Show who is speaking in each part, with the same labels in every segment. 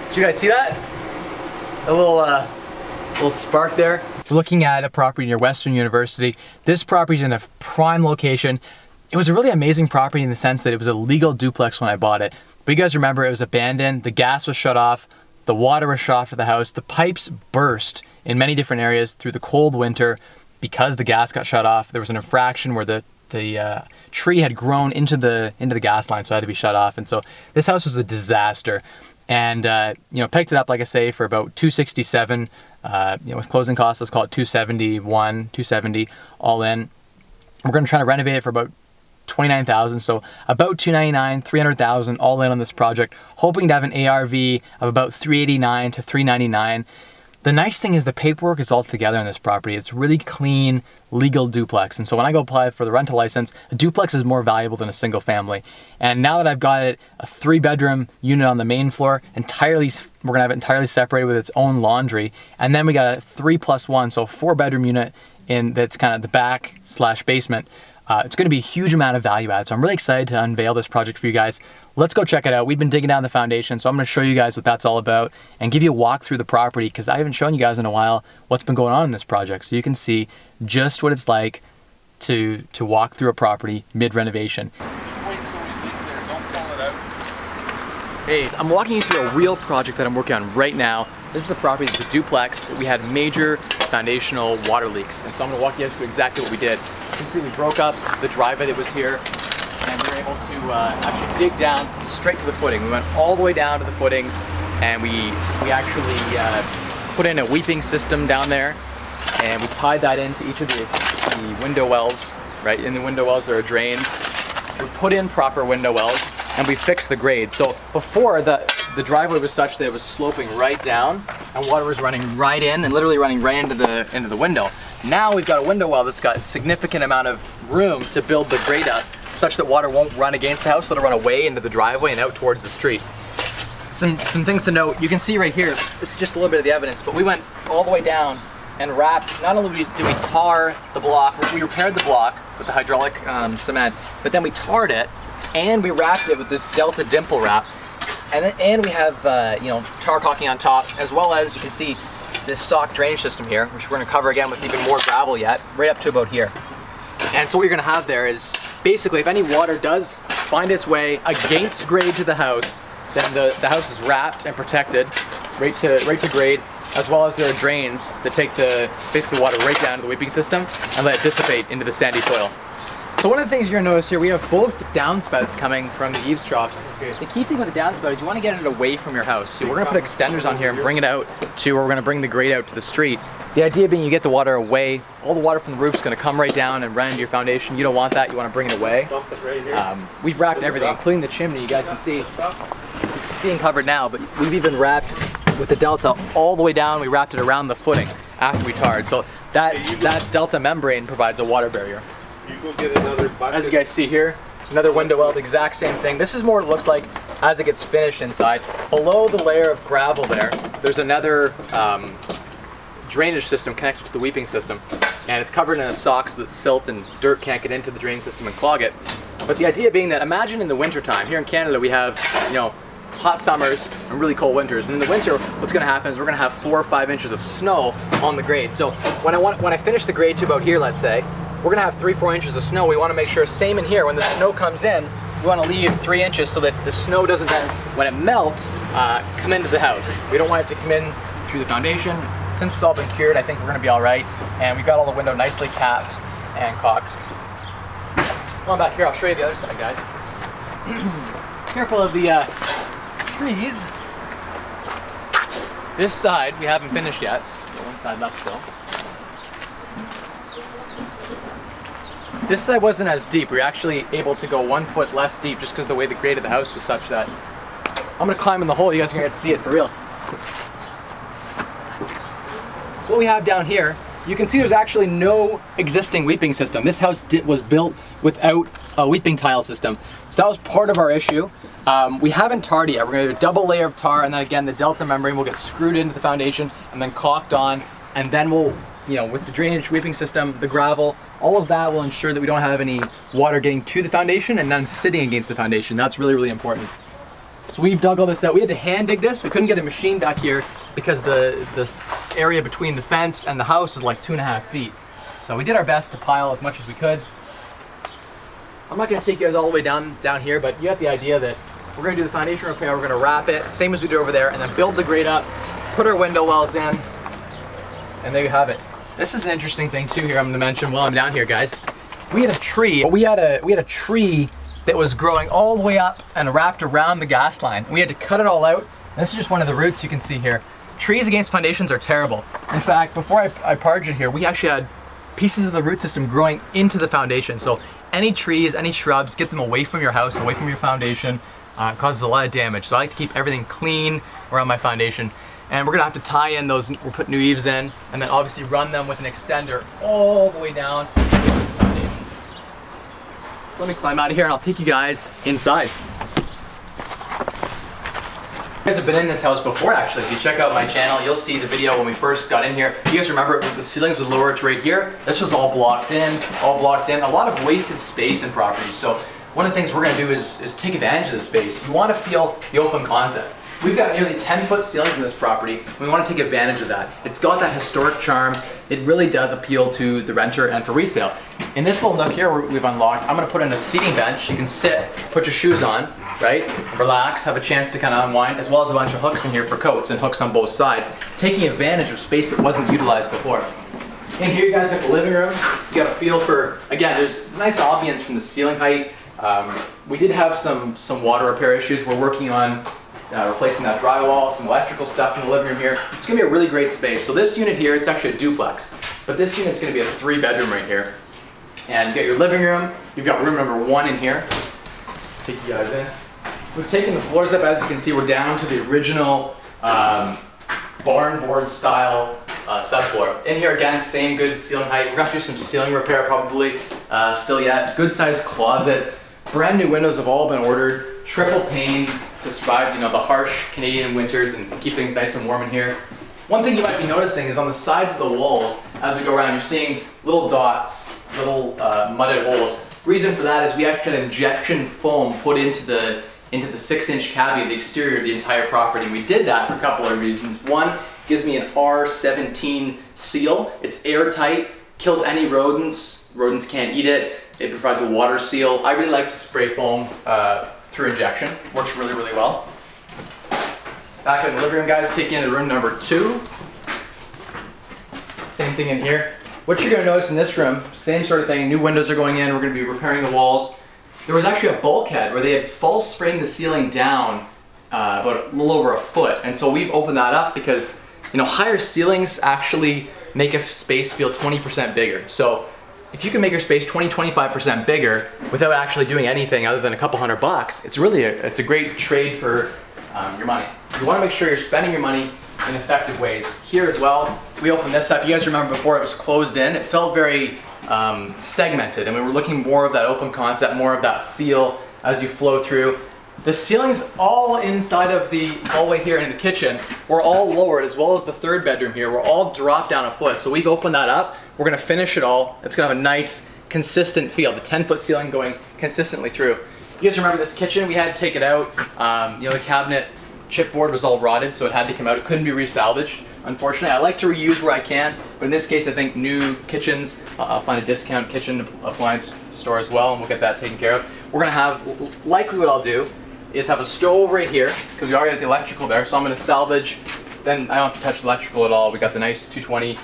Speaker 1: Did you guys see that? A little spark there. We're looking at a property near Western University. This property is in a prime location. It was a really amazing property in the sense that it was a legal duplex when I bought it. But you guys remember it was abandoned, the gas was shut off, the water was shut off to the house, the pipes burst in many different areas through the cold winter because the gas got shut off. There was an infraction where the tree had grown into the gas line, so it had to be shut off. And so this house was a disaster. And picked it up, like I say, for about $267. With closing costs, let's call it $270 all in. We're going to try to renovate it for about $29,000, so about $299, $300,000 all in on this project, hoping to have an ARV of about $389 to $399. The nice thing is the paperwork is all together on this property. It's really clean, legal duplex. And so when I go apply for the rental license, a duplex is more valuable than a single family. And now that I've got it, a 3-bedroom unit on the main floor, we're gonna have it entirely separated with its own laundry. And then we got a 3+1, so a 4-bedroom unit that's kind of the back/basement. It's going to be a huge amount of value add. So I'm really excited to unveil this project for you guys. Let's go check it out. We've been digging down the foundation, so I'm going to show you guys what that's all about and give you a walk through the property because I haven't shown you guys in a while what's been going on in this project. So you can see just what it's like to walk through a property mid-renovation. Hey, I'm walking you through a real project that I'm working on right now. This is a property that's a duplex that we had major foundational water leaks. And so I'm gonna walk you guys through exactly what we did. You can see we broke up the driveway that was here and we were able to actually dig down straight to the footing. We went all the way down to the footings and we actually put in a weeping system down there and we tied that into each of the window wells, right? In the window wells there are drains. We put in proper window wells and we fixed the grade. So before the driveway was such that it was sloping right down and water was running right in and literally running right into the window. Now we've got a window well that's got a significant amount of room to build the grade up such that water won't run against the house, so it'll run away into the driveway and out towards the street. Some things to note, you can see right here, this is just a little bit of the evidence, but we went all the way down and wrapped, not only did we tar the block, we repaired the block with the hydraulic cement, but then we tarred it and we wrapped it with this Delta dimple wrap. And we have tar caulking on top, as well as you can see this sock drainage system here, which we're going to cover again with even more gravel yet, right up to about here. And so what you're going to have there is basically if any water does find its way against grade to the house, then the house is wrapped and protected right to grade, as well as there are drains that take the basically water right down to the weeping system and let it dissipate into the sandy soil. So one of the things you're gonna notice here, we have both downspouts coming from the eaves trough. The key thing with the downspout is you wanna get it away from your house. So we're gonna put extenders on here and bring it out to, or we're gonna bring the grate out to the street. The idea being you get the water away, all the water from the roof's gonna come right down and run into your foundation. You don't want that, you wanna bring it away. We've wrapped everything, including the chimney. You guys can see it's being covered now, but we've even wrapped with the Delta all the way down. We wrapped it around the footing after we tarred. So that Delta membrane provides a water barrier.
Speaker 2: You go get another bucket.
Speaker 1: As you guys see here, another window well, the exact same thing. This is more what it looks like as it gets finished inside. Below the layer of gravel there's another drainage system connected to the weeping system, and it's covered in a sock so that silt and dirt can't get into the drain system and clog it. But the idea being that imagine in the winter time, here in Canada we have hot summers and really cold winters, and in the winter what's going to happen is we're going to have 4 or 5 inches of snow on the grade. So when I finish the grade to about here, let's say, we're gonna have 3 or 4 inches of snow. We wanna make sure, same in here, when the snow comes in, we wanna leave 3 inches so that the snow doesn't then, when it melts, come into the house. We don't want it to come in through the foundation. Since it's all been cured, I think we're gonna be all right. And we've got all the window nicely capped and caulked. Come on back here, I'll show you the other side, guys. Careful of the trees. This side, we haven't finished yet. Got one side left still. This side wasn't as deep. We were actually able to go 1 foot less deep just because the way the grade of the house was such that I'm gonna climb in the hole. You guys are gonna get to see it for real. So what we have down here, you can see there's actually no existing weeping system. This house was built without a weeping tile system. So that was part of our issue. We haven't tarred yet. We're gonna do a double layer of tar, and then again the Delta membrane will get screwed into the foundation and then caulked on, and then we'll, with the drainage weeping system, the gravel, all of that will ensure that we don't have any water getting to the foundation and none sitting against the foundation. That's really, really important. So we've dug all this out. We had to hand dig this. We couldn't get a machine back here because the area between the fence and the house is like 2.5 feet. So we did our best to pile as much as we could. I'm not gonna take you guys all the way down here, but you got the idea that we're gonna do the foundation repair, we're gonna wrap it, same as we did over there, and then build the grate up, put our window wells in, and there you have it. This is an interesting thing too here I'm gonna mention while I'm down here, guys. We had a tree, that was growing all the way up and wrapped around the gas line. We had to cut it all out. And this is just one of the roots you can see here. Trees against foundations are terrible. In fact, before I parged it here, we actually had pieces of the root system growing into the foundation. So any trees, any shrubs, get them away from your house, away from your foundation. It causes a lot of damage. So I like to keep everything clean around my foundation. And we're gonna have to tie in those, we'll put new eaves in, and then obviously run them with an extender all the way down to the foundation. Let me climb out of here and I'll take you guys inside. You guys have been in this house before actually. If you check out my channel, you'll see the video when we first got in here. You guys remember the ceilings were lower to right here? This was all blocked in. A lot of wasted space in properties. So one of the things we're gonna do is take advantage of the space. You wanna feel the open concept. We've got nearly 10-foot ceilings in this property. We want to take advantage of that. It's got that historic charm. It really does appeal to the renter and for resale. In this little nook here we've unlocked, I'm gonna put in a seating bench. You can sit, put your shoes on, right? Relax, have a chance to kind of unwind, as well as a bunch of hooks in here for coats and hooks on both sides, taking advantage of space that wasn't utilized before. In here you guys have the living room. You got a feel for, again, there's nice ambience from the ceiling height. We did have some water repair issues. We're working on replacing that drywall, some electrical stuff in the living room here. It's gonna be a really great space. So this unit here, it's actually a duplex, but this unit's gonna be a 3-bedroom right here. And you got your living room, you've got room number 1 in here. Take you guys in. We've taken the floors up, as you can see, we're down to the original barn board style subfloor. In here again, same good ceiling height. We're gonna have to do some ceiling repair probably still yet. Good sized closets. Brand new windows have all been ordered. Triple pane to survive, you know, the harsh Canadian winters and keep things nice and warm in here. One thing you might be noticing is on the sides of the walls, as we go around, you're seeing little dots, little mudded holes. Reason for that is we actually had injection foam put into the 6-inch cavity of the exterior of the entire property. We did that for a couple of reasons. One, gives me an R17 seal. It's airtight, kills any rodents. Rodents can't eat it. It provides a water seal. I really like to spray foam through injection. Works really, really well. Back in the living room, guys, taking into room number 2. Same thing in here. What you're gonna notice in this room, same sort of thing. New windows are going in. We're gonna be repairing the walls. There was actually a bulkhead where they had false framed the ceiling down about a little over 1 foot. And so we've opened that up because, you know, higher ceilings actually make a space feel 20% bigger. So if you can make your space 20-25% bigger without actually doing anything other than a couple $100, it's really it's a great trade for your money. You want to make sure you're spending your money in effective ways. Here as well, we opened this up. You guys remember before it was closed in. It felt very segmented, and we were looking more of that open concept, more of that feel as you flow through. The ceilings all inside of the hallway here in the kitchen were all lowered, as well as the 3rd bedroom here. We're all dropped down 1 foot. So we've opened that up. We're gonna finish it all. It's gonna have a nice, consistent feel. The 10-foot ceiling going consistently through. You guys remember this kitchen? We had to take it out. You know, the cabinet chipboard was all rotted, so it had to come out. It couldn't be resalvaged, unfortunately. I like to reuse where I can, but in this case, I think new kitchens, I'll find a discount kitchen appliance store as well, and we'll get that taken care of. We're gonna have, likely what I'll do is have a stove right here, because we already have the electrical there, so I'm gonna salvage, then I don't have to touch the electrical at all. We got the nice 220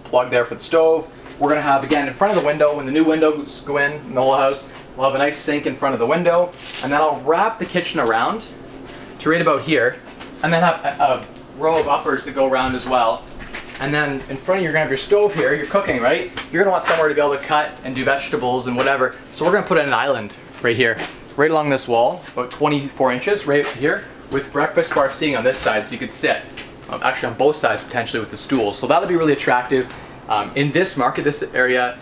Speaker 1: plug there for the stove. We're gonna have, again, in front of the window, when the new windows go in the whole house, we'll have a nice sink in front of the window, and then I'll wrap the kitchen around to right about here, and then have a row of uppers that go around as well. And then in front of you, you're gonna have your stove here, you're cooking, right? You're gonna want somewhere to be able to cut and do vegetables and whatever. So we're gonna put in an island right here, right along this wall, about 24 inches, right up to here, with breakfast bar seating on this side, so you could sit, actually on both sides potentially with the stools. So that'll be really attractive. In this market, this area,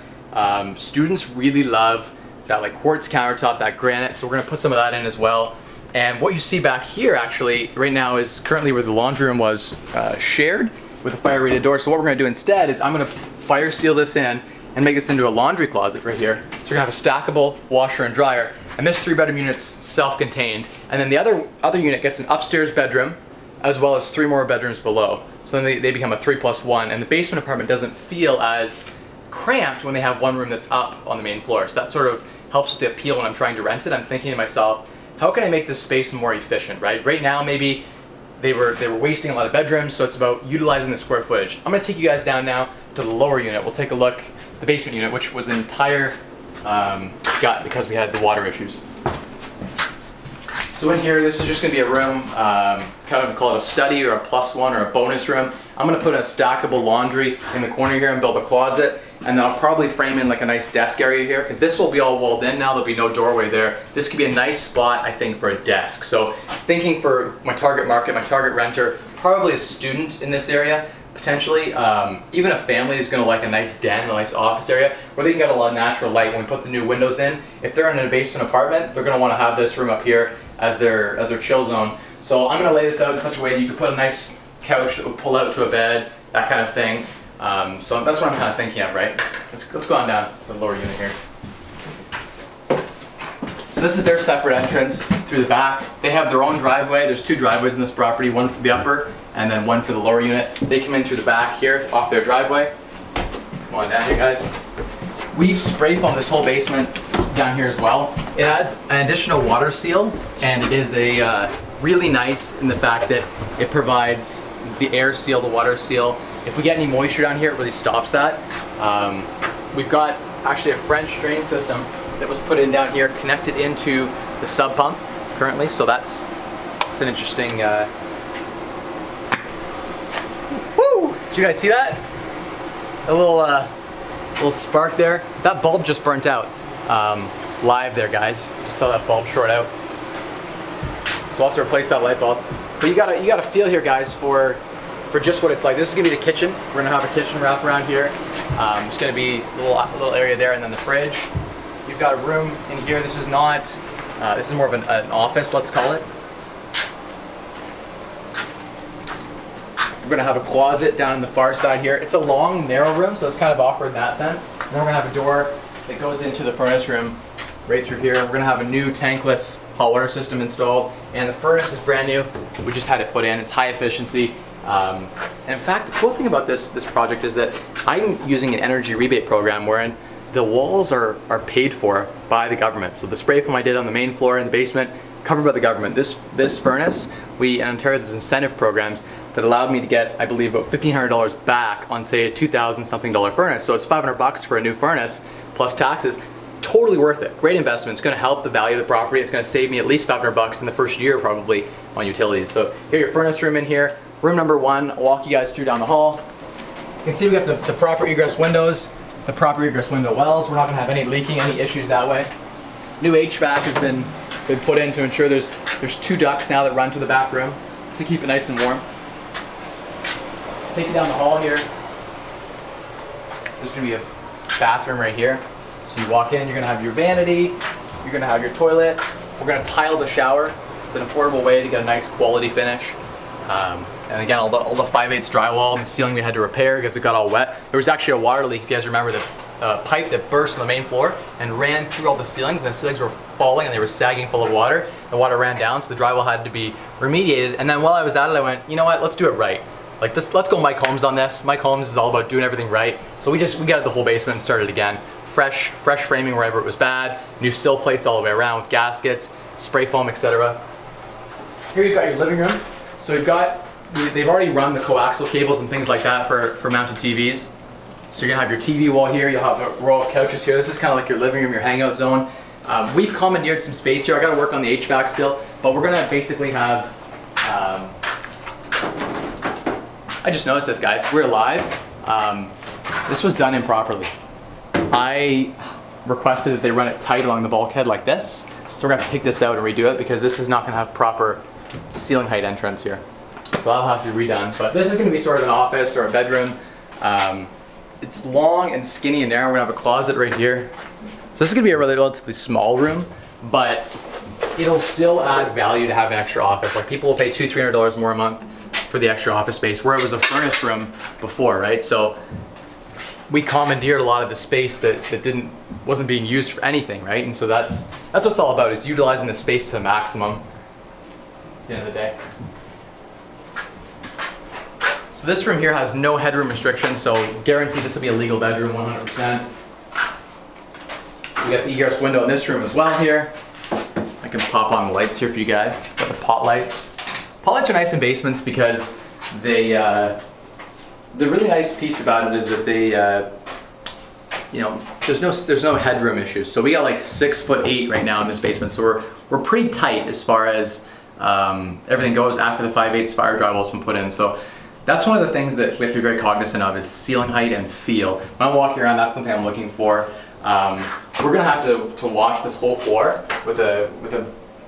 Speaker 1: students really love that like quartz countertop, that granite, so we're gonna put some of that in as well. And what you see back here actually, right now is currently where the laundry room was shared with a fire rated door. So what we're gonna do instead is I'm gonna fire seal this in and make this into a laundry closet right here. So you're gonna have a stackable washer and dryer. And this 3-bedroom unit's self-contained. And then the other unit gets an upstairs bedroom, as well as 3 more bedrooms below. So then they become a 3+1, and the basement apartment doesn't feel as cramped when they have one room that's up on the main floor. So that sort of helps with the appeal when I'm trying to rent it. I'm thinking to myself, how can I make this space more efficient, right? Right now, maybe they were wasting a lot of bedrooms, so it's about utilizing the square footage. I'm gonna take you guys down now to the lower unit. We'll take a look, the basement unit, which was an entire gut because we had the water issues. So in here, this is just gonna be a room, kind of call it a study or a +1 or a bonus room. I'm gonna put a stackable laundry in the corner here and build a closet. And then I'll probably frame in like a nice desk area here, because this will be all walled in now, there'll be no doorway there. This could be a nice spot, I think, for a desk. So thinking for my target market, my target renter, probably a student in this area, potentially. Even a family is gonna like a nice den, a nice office area, where they can get a lot of natural light when we put the new windows in. If they're in a basement apartment, they're gonna wanna have this room up here as their chill zone. So I'm gonna lay this out in such a way that you could put a nice couch that would pull out to a bed, that kind of thing. So that's what I'm kind of thinking of, right? Let's go on down to the lower unit here. So this is their separate entrance through the back. They have their own driveway. There's 2 driveways in this property, one for the upper and then one for the lower unit. They come in through the back here off their driveway. Come on down here, guys. We've spray foamed this whole basement down here as well. It adds an additional water seal, and it is a really nice in the fact that it provides the air seal, the water seal. If we get any moisture down here, it really stops that. We've got actually a French drain system that was put in down here, connected into the sub pump currently. So it's an interesting. Woo! Did you guys see that? A little spark there. That bulb just burnt out live there, guys. Just saw that bulb short out. So I'll have to replace that light bulb. But you gotta feel here, guys, for just what it's like. This is gonna be the kitchen. We're gonna have a kitchen wrap around here. There's gonna be a little area there, and then the fridge. You've got a room in here. This is not. This is more of an office, let's call it. We're gonna have a closet down on the far side here. It's a long, narrow room, so it's kind of awkward in that sense. And then we're gonna have a door that goes into the furnace room right through here. We're gonna have a new tankless hot water system installed, and the furnace is brand new. We just had it put in. It's high efficiency. And in fact, the cool thing about this project is that I'm using an energy rebate program wherein the walls are paid for by the government. So the spray foam I did on the main floor in the basement, covered by the government. This furnace, in Ontario, there's incentive programs that allowed me to get, I believe, about $1,500 back on, say, a $2,000 something furnace. So it's $500 for a new furnace plus taxes. Totally worth it. Great investment. It's going to help the value of the property. It's going to save me at least $500 in the first year probably on utilities. So here, your furnace room in here. Room number 1. I'll walk you guys through down the hall. You can see we got the proper egress windows, the proper egress window wells. We're not going to have any leaking, any issues that way. New HVAC has been put in to ensure there's 2 ducts now that run to the back room to keep it nice and warm. Take you down the hall here. There's going to be a bathroom right here. So you walk in, you're going to have your vanity, you're going to have your toilet. We're going to tile the shower. It's an affordable way to get a nice quality finish. And again, all the 5/8 drywall and the ceiling we had to repair because it got all wet. There was actually a water leak, if you guys remember, the pipe that burst on the main floor and ran through all the ceilings, and the ceilings were falling and they were sagging full of water. The water ran down, so the drywall had to be remediated. And then while I was at it, I went, you know what, let's do it right. Like this, let's go Mike Holmes on this. Mike Holmes is all about doing everything right. So we got the whole basement and started again. Fresh framing wherever it was bad, new sill plates all the way around with gaskets, spray foam, etc. Here you've got your living room. So they've already run the coaxial cables and things like that for mounted TVs. So you're gonna have your TV wall here, you'll have a row of couches here. This is kind of like your living room, your hangout zone. We've commandeered some space here. I gotta work on the HVAC still, but we're gonna basically have, I just noticed this, guys, we're live. This was done improperly. I requested that they run it tight along the bulkhead like this. So we're gonna have to take this out and redo it because this is not gonna have proper ceiling height entrance here. So that'll have to be redone. But this is gonna be sort of an office or a bedroom. It's long and skinny and narrow. We're gonna have a closet right here. So this is gonna be a relatively small room, but it'll still add value to have an extra office. Like people will pay $200-300 more a month for the extra office space, where it was a furnace room before, right? So we commandeered a lot of the space that wasn't being used for anything, right? And so that's what it's all about, is utilizing the space to the maximum at the end of the day. So this room here has no headroom restrictions, so guaranteed this will be a legal bedroom 100%. We got the egress window in this room as well here. I can pop on the lights here for you guys. Got the pot lights. Pot lights are nice in basements because they, the really nice piece about it is that they, you know, there's no headroom issues. So we got like 6'8" right now in this basement, so we're pretty tight as far as everything goes after the 5/8 fire drywall's been put in. So that's one of the things that we have to be very cognizant of, is ceiling height and feel. When I'm walking around, that's something I'm looking for. We're gonna have to wash this whole floor with a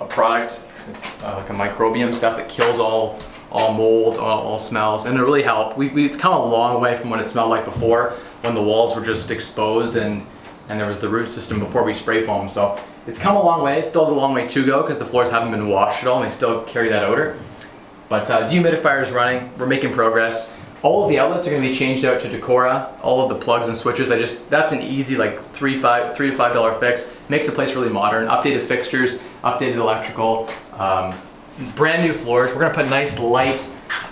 Speaker 1: product. It's like a microbium stuff that kills all mold, all smells, and it really helped. It's come a long way from what it smelled like before, when the walls were just exposed and there was the root system before we spray foam. So it's come a long way. It still has a long way to go because the floors haven't been washed at all and they still carry that odor. But dehumidifier is running. We're making progress. All of the outlets are going to be changed out to Decora. All of the plugs and switches, that's an easy like $3 to $5 fix. Makes the place really modern. Updated fixtures, updated electrical, brand new floors. We're going to put nice light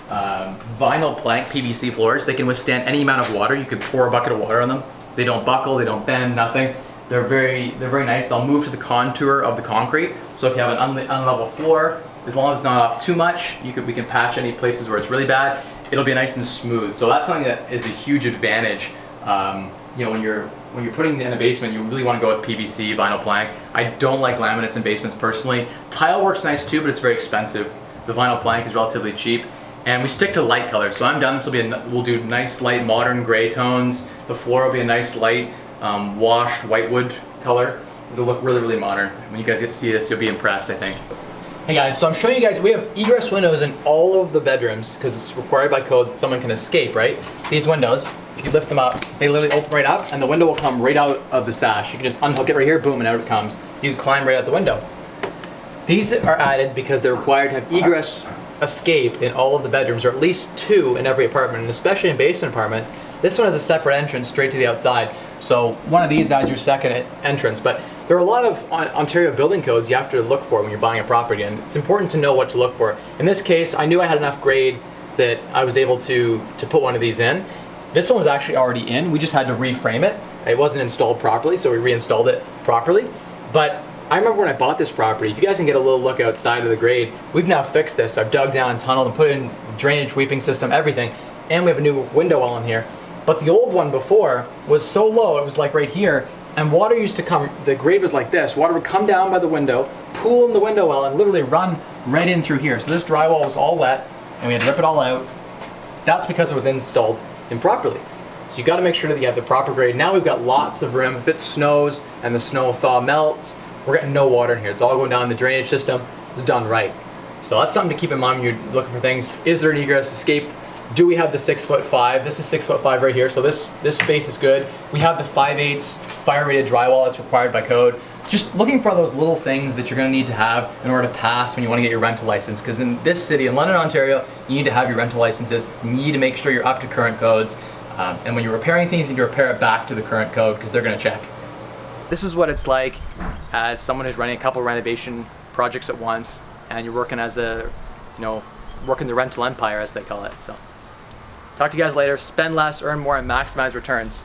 Speaker 1: vinyl plank PVC floors. They can withstand any amount of water. You could pour a bucket of water on them. They don't buckle, they don't bend, nothing. They're very nice. They'll move to the contour of the concrete. So if you have an unlevel floor, as long as it's not off too much, we can patch any places where it's really bad. It'll be nice and smooth. So that's something that is a huge advantage. You know, when you're putting in a basement, you really want to go with PVC vinyl plank. I don't like laminates in basements personally. Tile works nice too, but it's very expensive. The vinyl plank is relatively cheap, and we stick to light colors. So I'm done. This will be we'll do nice light modern gray tones. The floor will be a nice light washed whitewood color. It'll look really modern. When you guys get to see this, you'll be impressed, I think. Hey guys, so I'm showing you guys, we have egress windows in all of the bedrooms because it's required by code that someone can escape, right? These windows, if you lift them up, they literally open right up and the window will come right out of the sash. You can just unhook it right here, boom, and out it comes. You can climb right out the window. These are added because they're required to have egress escape in all of the bedrooms, or at least 2 in every apartment, and especially in basement apartments. This one has a separate entrance straight to the outside. So one of these adds your second entrance, but there are a lot of Ontario building codes you have to look for when you're buying a property, and it's important to know what to look for. In this case, I knew I had enough grade that I was able to put one of these in. This one was actually already in. We just had to reframe it. It wasn't installed properly, so we reinstalled it properly. But I remember when I bought this property, if you guys can get a little look outside of the grade, we've now fixed this. I've dug down, tunneled, and put in drainage, weeping system, everything, and we have a new window well in here. But the old one before was so low, it was like right here, and water used to come, the grade was like this. Water would come down by the window, pool in the window well, and literally run right in through here. So this drywall was all wet, and we had to rip it all out. That's because it was installed improperly. So you gotta make sure that you have the proper grade. Now we've got lots of room. If it snows and the snow thaw melts, we're getting no water in here. It's all going down the drainage system. It's done right. So that's something to keep in mind when you're looking for things. Is there an egress escape? Do we have the 6'5"? This is 6'5" right here, so this space is good. We have the 5/8 fire rated drywall that's required by code. Just looking for those little things that you're gonna need to have in order to pass when you wanna get your rental license. Because in this city, in London, Ontario, you need to have your rental licenses. You need to make sure you're up to current codes. And when you're repairing things, you need to repair it back to the current code because they're gonna check. This is what it's like as someone who's running a couple renovation projects at once, and you're working as working the rental empire, as they call it. So. Talk to you guys later. Spend less, earn more, and maximize returns.